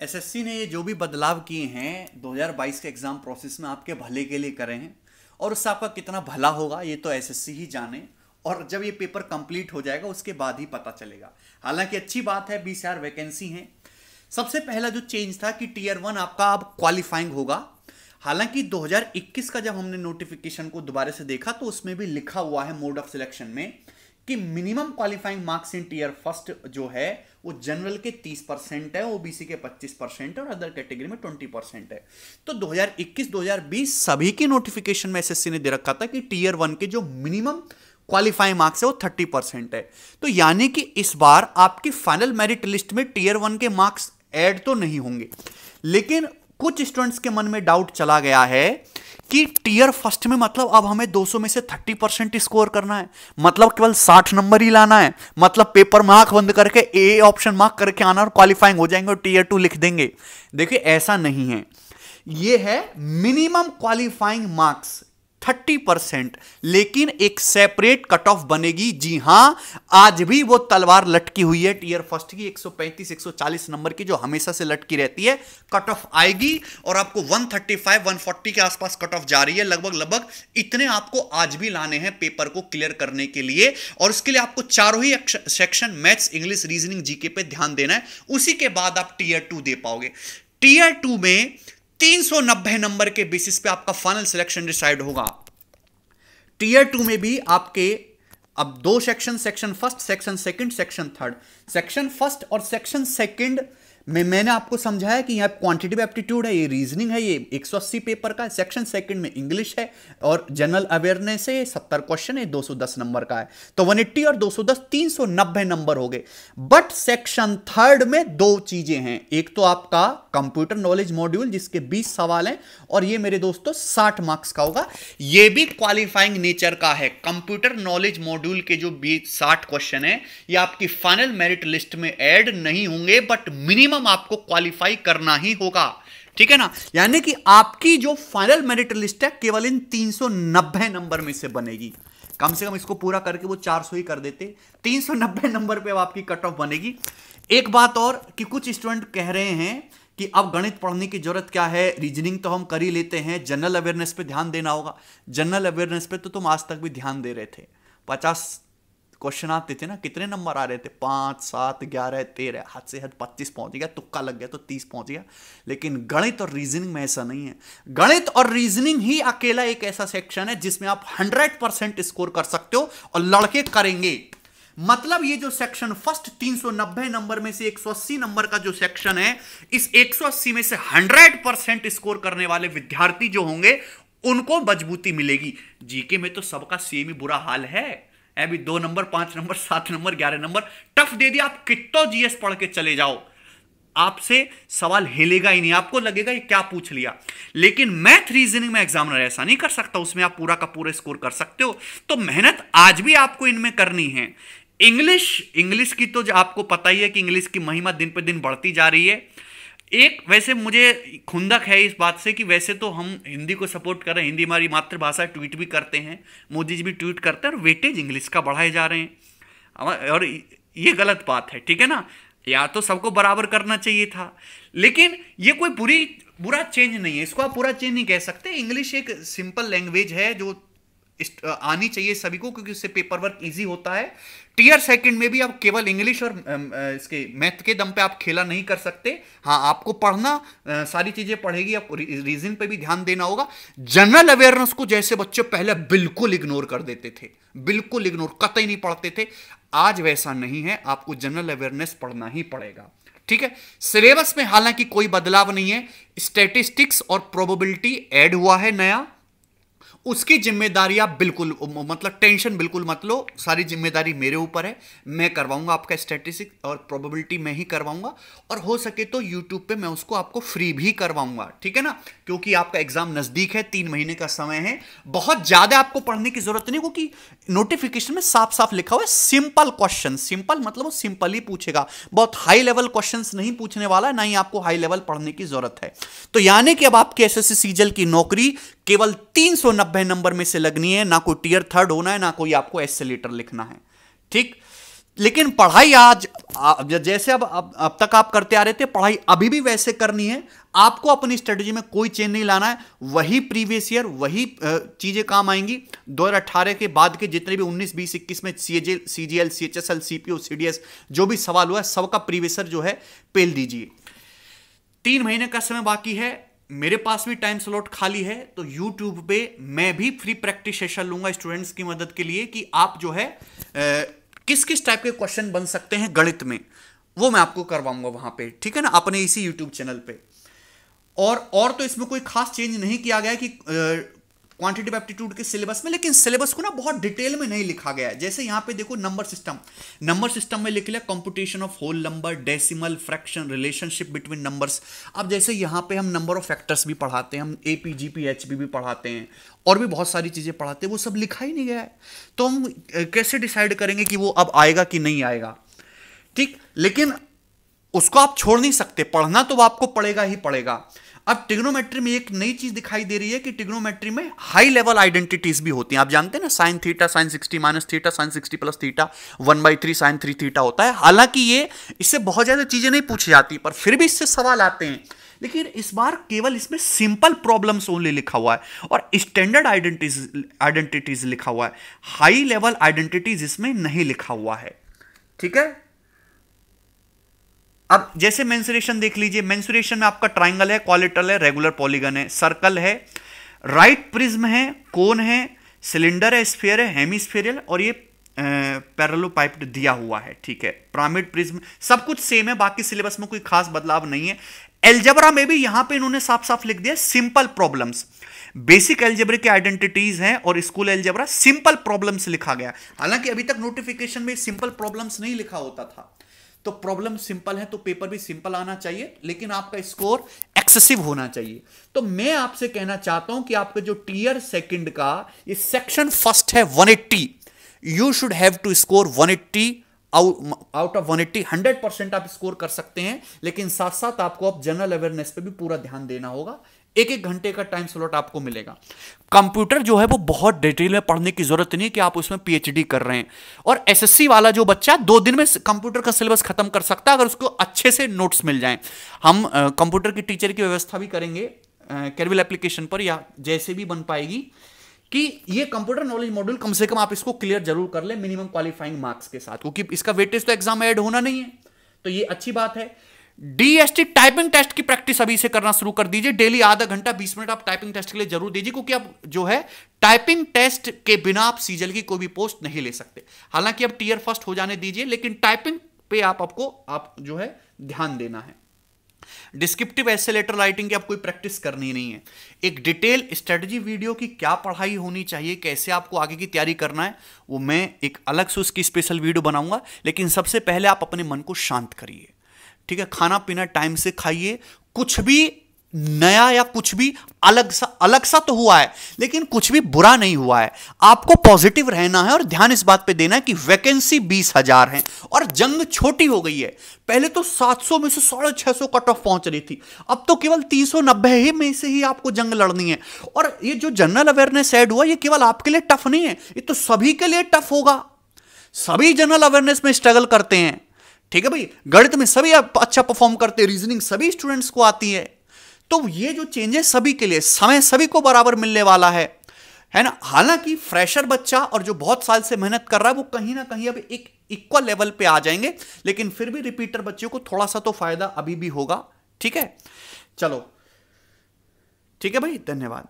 SSC ने ये जो भी बदलाव किए हैं 2022 के एग्जाम प्रोसेस में आपके भले के लिए करे हैं और उससे आपका कितना भला होगा ये तो एसएससी ही जाने। और जब ये पेपर कंप्लीट हो जाएगा उसके बाद ही पता चलेगा। हालांकि अच्छी बात है 20,000 वैकेंसी हैं। सबसे पहला जो चेंज था कि टीयर 1 आपका अब क्वालिफाइंग होगा। हालांकि 2021 का जब हमने नोटिफिकेशन को दोबारा से देखा तो उसमें भी लिखा हुआ है मोड ऑफ सिलेक्शन में कि minimum qualifying marks in tier first जो है वो जनरल के 30% है, ओबीसी के 25% है और अदर कैटेगरी में 20% है। तो 2021-2020 सभी की नोटिफिकेशन में एसएससी ने दे रखा था कि टीयर 1 के जो मिनिमम क्वालिफाइंग मार्क्स है वो 30% है। तो यानी कि इस बार आपकी फाइनल मेरिट लिस्ट में टीयर 1 के मार्क्स ऐड तो नहीं होंगे, लेकिन कुछ स्टूडेंट्स के मन में डाउट चला गया है कि टीयर फर्स्ट में मतलब अब हमें 200 में से 30% स्कोर करना है, मतलब केवल 60 नंबर ही लाना है, मतलब पेपर में आंख बंद करके ए ऑप्शन मार्क करके आना और क्वालिफाइंग हो जाएंगे और टीयर 2 लिख देंगे। देखिए ऐसा नहीं है, यह है मिनिमम क्वालिफाइंग मार्क्स 30%, लेकिन एक सेपरेट कट ऑफ बनेगी। जी हां, आज भी वो तलवार लटकी हुई है टीयर फर्स्ट की 135-140 नंबर की जो हमेशा से लटकी रहती है। कट ऑफ आएगी और आपको 135-140 के आसपास कट ऑफ जा रही है। लगभग इतने आपको आज भी लाने हैं पेपर को क्लियर करने के लिए, और उसके लिए आपको चारों ही section maths, English, reasoning, GK पे ध्यान देना है। उसी के बाद आप टीयर 2 दे पाओगे। टीयर 2 में 390 नंबर के बेसिस पे आपका फाइनल सिलेक्शन डिसाइड होगा। टीयर 2 में भी आपके अब दो section first, section second, section third. Section first और सेक्शन सेकंड में मैंने आपको समझाया कि यहां क्वांटिटेटिव एप्टीट्यूड है, ये रीजनिंग है, ये 180 पेपर का है। सेक्शन सेकंड में इंग्लिश है और जनरल अवेयरनेस है, 70 क्वेश्चन है, 210 नंबर का है। तो 180 और 210 390 नंबर हो गए। बट सेक्शन थर्ड में दो चीजें हैं, एक तो आपका कंप्यूटर नॉलेज मॉड्यूल जिसके 20 सवाल हैं और ये मेरे दोस्तों 60 मार्क्स का होगा। ये भी क्वालिफाइंग नेचर का है। कंप्यूटर नॉलेज मॉड्यूल के जो 60 क्वेश्चन है ये आपकी फाइनल मेरिट लिस्ट में ऐड नहीं होंगे, बट मिनिमम आपको क्वालिफाई करना ही होगा। ठीक है ना, यानी कि आपकी जो फाइनल मेरिट लिस्ट है केवल इन 390 नंबर में से बनेगी। कम से कम इसको पूरा करके वो 400 ही कर देते। 390 नंबर पे आपकी कट ऑफ बनेगी। एक बात और कि कुछ स्टूडेंट कह रहे हैं कि अब गणित पढ़ने की जरूरत क्या है, रीजनिंग तो हम कर ही लेते हैं, जनरल अवेयरनेस पे ध्यान देना होगा। जनरल अवेयरनेस पे तो तुम आज तक भी ध्यान दे रहे थे। 50 क्वेश्चन आते थे ना, कितने नंबर आ रहे थे? 5, 7, 11, 13, हद से हद 25 पहुंच गया, तुक्का लग गया तो 30 पहुंच गया। लेकिन गणित और रीजनिंग में ऐसा नहीं है। गणित और रीजनिंग ही अकेला एक ऐसा सेक्शन है जिसमें आप 100% स्कोर कर सकते हो और लड़के करेंगे। मतलब ये जो सेक्शन फर्स्ट 390 नंबर में से 180 नंबर का जो सेक्शन है, इस 180 में से 100% स्कोर करने वाले विद्यार्थी जो होंगे उनको मजबूती मिलेगी। जीके में तो सबका सेम ही बुरा हाल है। अभी 2 number, 5 number, 7 number, 11 number tough they दिया। आप कितना जीएस पढ़ के चले जाओ, आपसे सवाल हिलेगा ही नहीं, आपको लगेगा ये क्या पूछ लिया। लेकिन मैथ रीजनिंग में एग्जामिनर ऐसा नहीं कर सकता, उसमें आप पूरा का पूरा स्कोर कर सकते हो। तो मेहनत आज भी आपको इनमें करनी है। इंग्लिश की तो आपको पता ही है कि इंग्लिश की महिमा दिन पे दिन बढ़ती जा रही है। एक वैसे मुझे खुंदक है इस बात से कि वैसे तो हम हिंदी को सपोर्ट कर रहे हैं, हिंदी हमारी मातृभाषा, ट्वीट भी करते हैं, मोदी जी भी ट्वीट करते हैं, और वेटेज इंग्लिश का बढ़ाए जा रहे हैं, और ये गलत बात है। ठीक है ना, या तो सबको बराबर करना चाहिए था, लेकिन ये कोई बुरा चेंज नहीं है, इसको आप पूरा चेंज नहीं कह सकते। इंग्लिश एक सिंपल लैंग्वेज है जो आनी चाहिए सभी को, क्योंकि उससे पेपर वर्क ईजी होता है। टीयर सेकंड में भी आप केवल इंग्लिश और इसके मैथ के दम पे आप खेला नहीं कर सकते। हाँ, आपको पढ़ना सारी चीजें पढ़ेगी, आपको रीजनिंग पे भी ध्यान देना होगा। जनरल अवेयरनेस को जैसे बच्चे पहले बिल्कुल इग्नोर कर देते थे, बिल्कुल इग्नोर, कतई नहीं पढ़ते थे, आज वैसा नहीं है। आपको जनरल अवेयरनेस पढ़ना ही पड़ेगा। ठीक है, सिलेबस में हालांकि कोई बदलाव नहीं है। स्टैटिस्टिक्स और प्रोबेबिलिटी ऐड हुआ है नया, उसकी जिम्मेदारी आप बिल्कुल मतलब टेंशन बिल्कुल मत लो, सारी जिम्मेदारी मेरे ऊपर है। मैं करवाऊंगा आपका स्टैटिस्टिक्स और प्रोबेबिलिटी मैं ही करवाऊंगा, और हो सके तो यूट्यूब पे मैं उसको आपको फ्री भी करवाऊंगा। ठीक है ना, क्योंकि आपका एग्जाम नजदीक है, 3 महीने का समय है, बहुत ज्यादा आपको पढ़ने की जरूरत नहीं, क्योंकि नोटिफिकेशन में साफ साफ लिखा हुआ है सिंपल क्वेश्चन। सिंपल मतलब वो सिंपल ही पूछेगा, बहुत हाई लेवल क्वेश्चन नहीं पूछने वाला है, ना ही आपको हाई लेवल पढ़ने की जरूरत है। तो यानी कि अब आपके एसएससी सीजीएल की नौकरी केवल 390 नंबर में से लगनी है, ना कोई टीयर थर्ड होना है, ना कोई आपको एस्से लेटर लिखना है। ठीक, लेकिन पढ़ाई आज जैसे अब तक आप करते आ रहे थे, पढ़ाई अभी भी वैसे करनी है। आपको अपनी स्ट्रेटजी में कोई चेंज नहीं लाना है, वही प्रीवियस ईयर वही चीजें काम आएंगी। 2018 के बाद के जितने भी 19, 20, 21 में सीजीएल, सीएचएसएल, सीपीओ, सीडीएस जो भी सवाल हुआ है सबका प्रीवियस ईयर जो है पेल दीजिए। 3 महीने का समय बाकी है, मेरे पास भी टाइम स्लॉट खाली है, तो YouTube पे मैं भी फ्री प्रैक्टिस सेशन लूंगा स्टूडेंट्स की मदद के लिए कि आप जो है किस किस टाइप के क्वेश्चन बन सकते हैं गणित में, वो मैं आपको करवाऊंगा वहां पे, ठीक है ना, अपने इसी YouTube चैनल पे। और तो इसमें कोई खास चेंज नहीं किया गया कि क्वांटिटेटिव एप्टीट्यूड के सिलेबस में, लेकिन सिलेबस को ना बहुत डिटेल में नहीं लिखा गया है। जैसे यहां पे देखो नंबर सिस्टम में लिख लिया computation of whole number, decimal, fraction, relationship between numbers. अब जैसे यहां पे हम नंबर ऑफ फैक्टर्स भी पढ़ाते हैं, हम एपी, जीपी, एचपी भी पढ़ाते हैं, और भी बहुत सारी चीजें पढ़ाते हैं, वो सब लिखा ही नहीं गया है। तो हम कैसे डिसाइड करेंगे कि वो अब आएगा कि नहीं आएगा, ठीक। लेकिन उसको आप छोड़ नहीं सकते, पढ़ना तो आपको पड़ेगा ही पड़ेगा। अब ट्रिग्नोमेट्री में एक नई चीज दिखाई दे रही है कि ट्रिग्नोमेट्री में हाई लेवल आइडेंटिटीज भी होती हैं। आप जानते हैं ना, sine theta, sine 60 minus theta, sine 60 plus theta, 1/3 sine 3 theta होता है। हालांकि ये इससे बहुत ज्यादा चीजें नहीं पूछी जाती, पर फिर भी इससे सवाल आते हैं। लेकिन इस बार केवल इसमें सिंपल प्रॉब्लम्स ओनली लिखा हुआ है और स्टैंडर्ड आइडेंटिटीज लिखा हुआ है। हाई लेवल आइडेंटिटीज इसमें नहीं लिखा हुआ है, ठीक है। अब जैसे मेंसुरेशन देख लीजिए, मेंसुरेशन में आपका ट्राइंगल है, क्वालिटरल है, रेगुलर पॉलीगन है, सर्कल है, राइट प्रिज्म है, कोन है, सिलेंडर है, स्फीयर है, हेमिस्फेरियल, और ये पैरेललोपाइप्ड दिया हुआ है, ठीक है। पिरामिड प्रिज्म, सब कुछ सेम है, बाकी सिलेबस में कोई खास बदलाव नहीं है। एलजेब्रा में भी यहां पे इन्होंने साफ साफ लिख दिया सिंपल प्रॉब्लम्स। बेसिक एलजेब्रा की आइडेंटिटीज हैं और स्कूल एलजेब्रा सिंपल प्रॉब्लम्स लिखा गया। हालांकि अभी तक नोटिफिकेशन में सिंपल प्रॉब्लम्स नहीं लिखा होता था, तो प्रॉब्लम सिंपल है तो पेपर भी सिंपल आना चाहिए, लेकिन आपका स्कोर एक्सेसिव होना चाहिए। तो मैं आपसे कहना चाहता हूं कि आपका जो टीयर सेकंड का ये सेक्शन फर्स्ट है 180, you should have to score 180 out of 180। 100% आप स्कोर कर सकते हैं, लेकिन साथ साथ आपको अब जनरल अवेयरनेस पे भी पूरा ध्यान देना होगा। 1-1 घंटे का टाइम स्लॉट आपको मिलेगा। कंप्यूटर जो है वो बहुत डिटेल में पढ़ने की जरूरत नहीं है कि आप उसमें पीएचडी कर रहे हैं। और एसएससी वाला जो बच्चा 2 दिन में कंप्यूटर का सिलेबस खत्म कर सकता है अगर उसको अच्छे से नोट्स मिल जाएं। हम कंप्यूटर की टीचर की व्यवस्था भी करेंगे कैरविल एप्लीकेशन पर, या जैसे भी बन पाएगी, कि ये कंप्यूटर नॉलेज मॉड्यूल कम से कम आप इसको क्लियर जरूर कर ले मिनिमम क्वालिफाइंग मार्क्स के साथ, क्योंकि इसका वेटेज तो एग्जाम में ऐड होना नहीं है, तो ये अच्छी बात है। डीएसटी टाइपिंग टेस्ट की प्रैक्टिस अभी से करना शुरू कर दीजिए। डेली आधा घंटा 20 मिनट आप टाइपिंग टेस्ट के लिए जरूर दीजिए, क्योंकि अब जो है टाइपिंग टेस्ट के बिना आप सीजल की कोई भी पोस्ट नहीं ले सकते। हालांकि अब टीयर फर्स्ट हो जाने दीजिए, लेकिन टाइपिंग पे आप जो है ध्यान देना है। डिस्क्रिप्टिव एसे लेटर राइटिंग की आप कोई प्रैक्टिस करनी नहीं है। एक डिटेल स्ट्रेटजी वीडियो की क्या पढ़ाई होनी चाहिए, कैसे आपको आगे की तैयारी करना है, वो मैं एक अलग से उसकी स्पेशल वीडियो बनाऊंगा। लेकिन सबसे पहले आप अपने मन को शांत करिए, ठीक है। खाना पीना टाइम से खाइए। कुछ भी नया या कुछ भी अलग सा तो हुआ है, लेकिन कुछ भी बुरा नहीं हुआ है। आपको पॉजिटिव रहना है और ध्यान इस बात पे देना है कि वैकेंसी 20,000 है और जंग छोटी हो गई है। पहले तो 700 में से 650 कट ऑफ पहुंच रही थी, अब तो केवल 390 ही में से ही आपको जंग लड़नी है। और ये जो जनरल अवेयरनेस ऐड हुआ, ये केवल आपके लिए टफ नहीं है, ये तो सभी के लिए टफ होगा। सभी जनरल अवेयरनेस में स्ट्रगल करते हैं, ठीक है भाई। गणित में सभी अच्छा परफॉर्म करते हैं, रीजनिंग सभी स्टूडेंट्स को आती है। तो ये जो चेंजेस सभी के लिए, समय सभी को बराबर मिलने वाला है ना। हालांकि फ्रेशर बच्चा और जो बहुत साल से मेहनत कर रहा है वो कहीं ना कहीं अब एक इक्वल लेवल पे आ जाएंगे, लेकिन फिर भी रिपीटर बच्चों को थोड़ा सा तो फायदा अभी भी होगा, ठीक है। चलो ठीक है भाई, धन्यवाद।